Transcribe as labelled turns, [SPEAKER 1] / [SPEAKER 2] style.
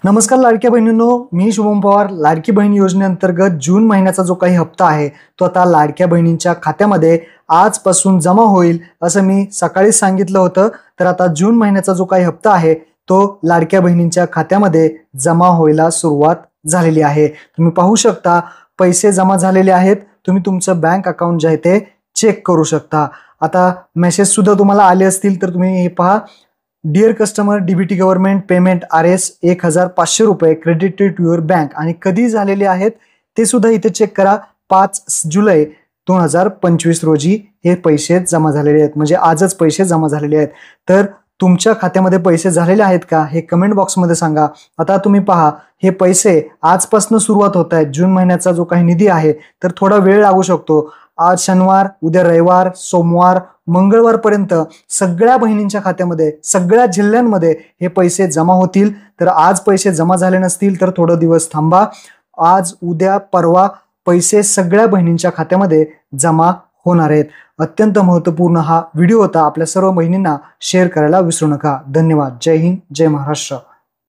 [SPEAKER 1] नमस्कार लाडक्या बहिणींनो, मी शुभम पवार. लाडकी बहीण योजनेअंतर्गत जून महिन्याचा जो काही हप्ता आहे तो आता लाडक्या बहिणींच्या खात्यामध्ये आजपासून जमा होईल असं मी सकाळी सांगितलं होतं. तर आता जून महिन्याचा जो काही हप्ता आहे तो लाडक्या बहिणींच्या खात्यामध्ये जमा व्हायला सुरुवात झालेली आहे. तुम्ही पाहू शकता पैसे जमा झालेले आहेत. तुम्ही तुमचं बँक अकाउंट जे आहे ते चेक करू शकता. आता मेसेज सुद्धा तुम्हाला आले असतील तर तुम्ही हे पहा. Dear customer, DBT government payment RS 1500 रुपये क्रेडिटेड टू युअर बँक. आणि कधी झालेले आहेत ते सुद्धा इथे चेक करा. 5 जुलै 2025 रोजी हे पैसे जमा झालेले आहेत, म्हणजे आजच पैसे जमा झालेले आहेत. तर तुमच्या खात्यामध्ये पैसे झालेले आहेत का हे कमेंट बॉक्समध्ये सांगा. आता तुम्ही पहा, हे पैसे आजपासून सुरुवात होत आहेत. जून महिन्याचा जो काही निधी आहे तर थोडा वेळ लागू शकतो. आज शनिवार, उद्या रविवार, सोमवार, मंगळवारपर्यंत सगळ्या बहिणींच्या खात्यामध्ये सगळ्या जिल्ह्यांमध्ये हे पैसे जमा होतील. तर आज पैसे जमा झाले नसतील तर थोडं दिवस थांबा. आज, उद्या, परवा पैसे सगळ्या बहिणींच्या खात्यामध्ये जमा होणार आहेत. अत्यंत महत्त्वपूर्ण हा व्हिडिओ होता. आपल्या सर्व बहिणींना शेअर करायला विसरू नका. धन्यवाद. जय हिंद, जय महाराष्ट्र.